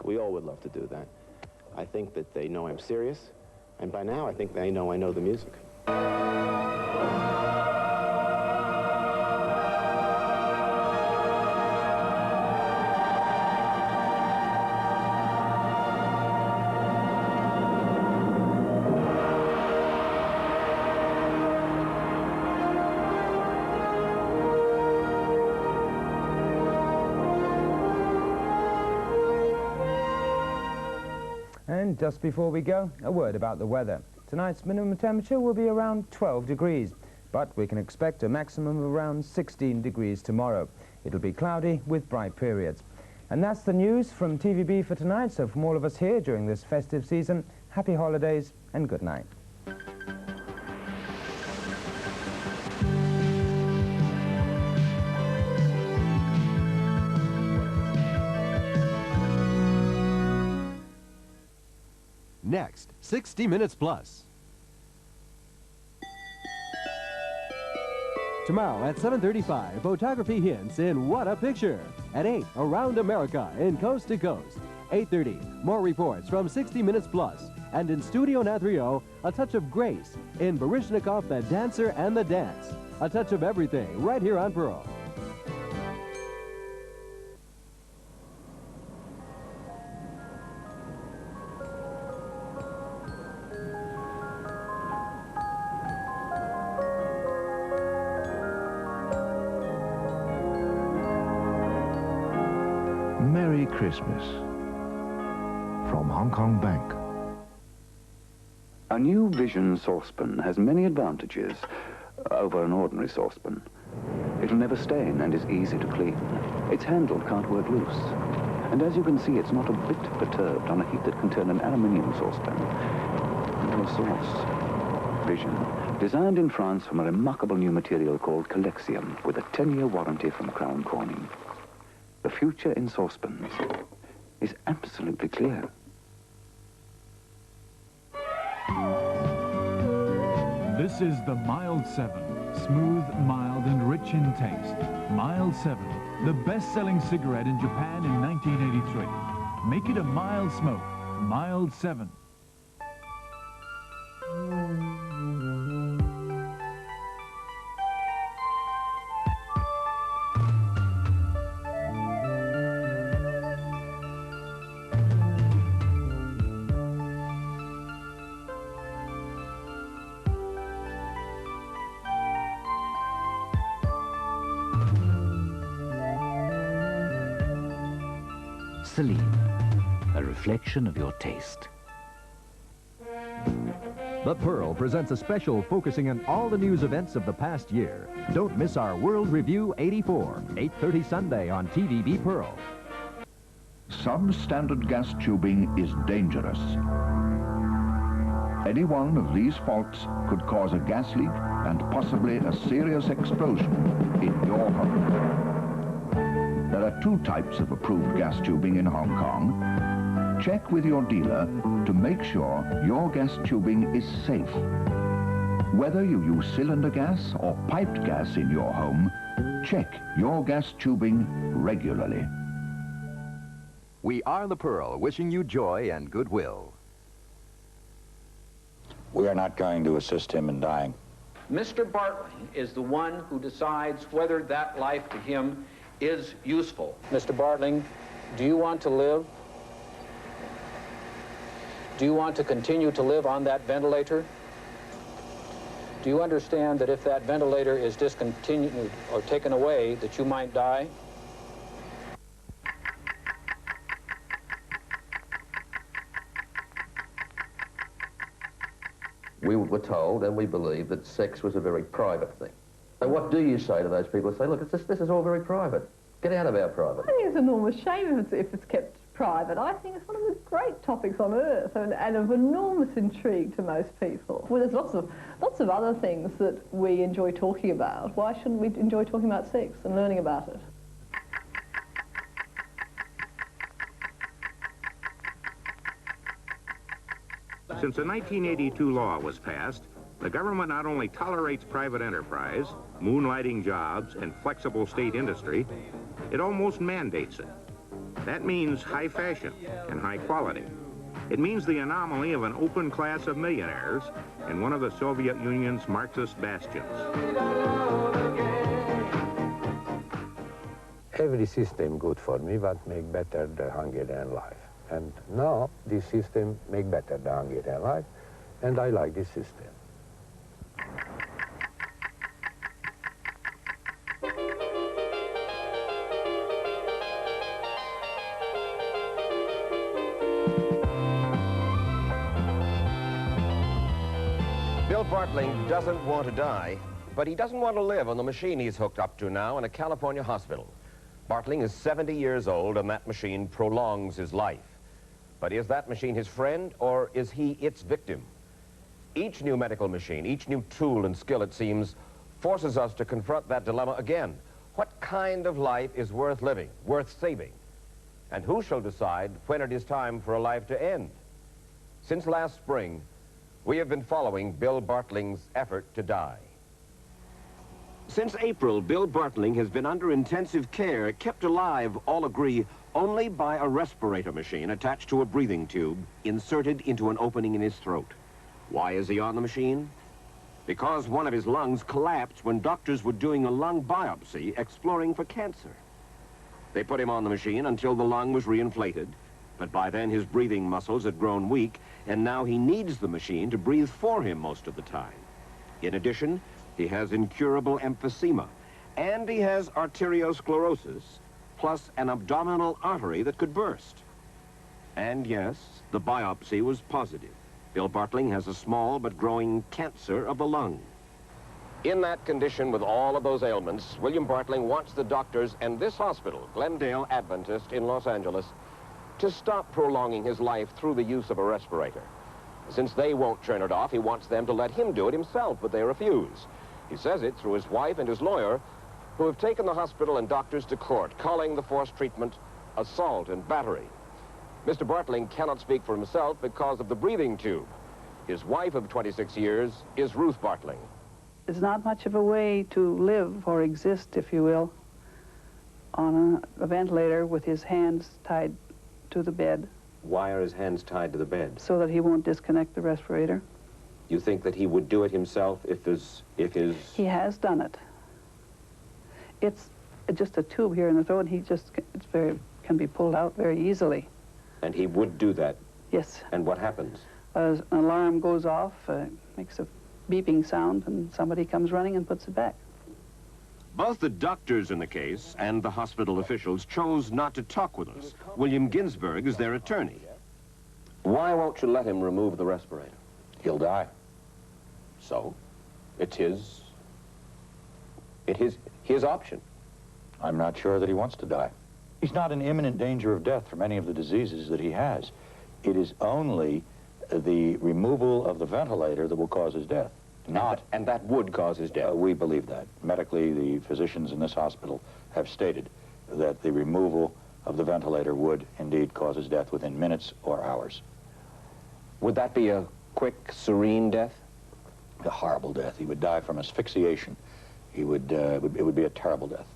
We all would love to do that. I think that they know I'm serious, and by now I think they know I know the music. And just before we go, a word about the weather. Tonight's minimum temperature will be around 12 degrees, but we can expect a maximum of around 16 degrees tomorrow. It'll be cloudy with bright periods. And that's the news from TVB for tonight. So from all of us here during this festive season, happy holidays and good night. Next, 60 Minutes Plus. Tomorrow at 7:35, photography hints in What a Picture. At 8, Around America in Coast to Coast. 8:30, more reports from 60 Minutes Plus. And in Studio Nathrio, a touch of grace in Baryshnikov, the Dancer and the Dance. A touch of everything right here on Pearl. Merry Christmas from Hong Kong Bank. A new Vision saucepan has many advantages over an ordinary saucepan. It'll never stain and is easy to clean. Its handle can't work loose. And as you can see, it's not a bit perturbed on a heat that can turn an aluminium saucepan into a sauce. Vision, designed in France from a remarkable new material called Colexium, with a 10-year warranty from Crown Corning. The future in saucepans is absolutely clear. This is the Mild 7. Smooth, mild, and rich in taste. Mild 7, the best-selling cigarette in Japan in 1983. Make it a mild smoke. Mild 7. Celine, a reflection of your taste. The Pearl presents a special focusing on all the news events of the past year. Don't miss our World Review 84, 8:30 Sunday on TVB Pearl. Substandard gas tubing is dangerous. Any one of these faults could cause a gas leak and possibly a serious explosion in your home. There are two types of approved gas tubing in Hong Kong. Check with your dealer to make sure your gas tubing is safe. Whether you use cylinder gas or piped gas in your home, check your gas tubing regularly. We are the Pearl, wishing you joy and goodwill. We are not going to assist him in dying. Mr. Bartling is the one who decides whether that life to him is useful. Mr. Bartling, do you want to live? Do you want to continue to live on that ventilator? Do you understand that if that ventilator is discontinued or taken away, that you might die? We were told and we believed that sex was a very private thing. So what do you say to those people who say, look, this is all very private. Get out of our private. I think it's an enormous shame if it's kept private. I think it's one of the great topics on earth and of enormous intrigue to most people. Well, there's lots of other things that we enjoy talking about. Why shouldn't we enjoy talking about sex and learning about it? Since the 1982 law was passed, the government not only tolerates private enterprise, moonlighting jobs, and flexible state industry, it almost mandates it. That means high fashion and high quality. It means the anomaly of an open class of millionaires in one of the Soviet Union's Marxist bastions. Every system good for me, but make better the Hungarian life. And now this system make better the Hungarian life, and I like this system. Bill Bartling doesn't want to die, but he doesn't want to live on the machine he's hooked up to now in a California hospital. Bartling is 70 years old, and that machine prolongs his life. But is that machine his friend, or is he its victim? Each new medical machine, each new tool and skill, it seems, forces us to confront that dilemma again. What kind of life is worth living, worth saving? And who shall decide when it is time for a life to end? Since last spring, we have been following Bill Bartling's effort to die. Since April, Bill Bartling has been under intensive care, kept alive, all agree, only by a respirator machine attached to a breathing tube inserted into an opening in his throat. Why is he on the machine? Because one of his lungs collapsed when doctors were doing a lung biopsy exploring for cancer. They put him on the machine until the lung was reinflated, but by then his breathing muscles had grown weak, and now he needs the machine to breathe for him most of the time. In addition, he has incurable emphysema, and he has arteriosclerosis, plus an abdominal artery that could burst. And yes, the biopsy was positive. Bill Bartling has a small but growing cancer of the lung. In that condition, with all of those ailments, William Bartling wants the doctors and this hospital, Glendale Adventist in Los Angeles, to stop prolonging his life through the use of a respirator. Since they won't turn it off, he wants them to let him do it himself, but they refuse. He says it through his wife and his lawyer, who have taken the hospital and doctors to court, calling the forced treatment assault and battery. Mr. Bartling cannot speak for himself because of the breathing tube. His wife of 26 years is Ruth Bartling. There's not much of a way to live or exist, if you will, on a ventilator with his hands tied to the bed. Why are his hands tied to the bed? So that he won't disconnect the respirator. You think that he would do it himself if his... He has done it. It's just a tube here in the throat, and it can be pulled out very easily. And he would do that? Yes. And what happens? An alarm goes off, makes a beeping sound, and somebody comes running and puts it back. Both the doctors in the case and the hospital officials chose not to talk with us. William Ginsburg is their attorney. Why won't you let him remove the respirator? He'll die. So? It's his option. I'm not sure that he wants to die. He's not in imminent danger of death from any of the diseases that he has. It is only the removal of the ventilator that will cause his death. And that would cause his death? We believe that. Medically, the physicians in this hospital have stated that the removal of the ventilator would indeed cause his death within minutes or hours. Would that be a quick, serene death? A horrible death. He would die from asphyxiation. It would be a terrible death.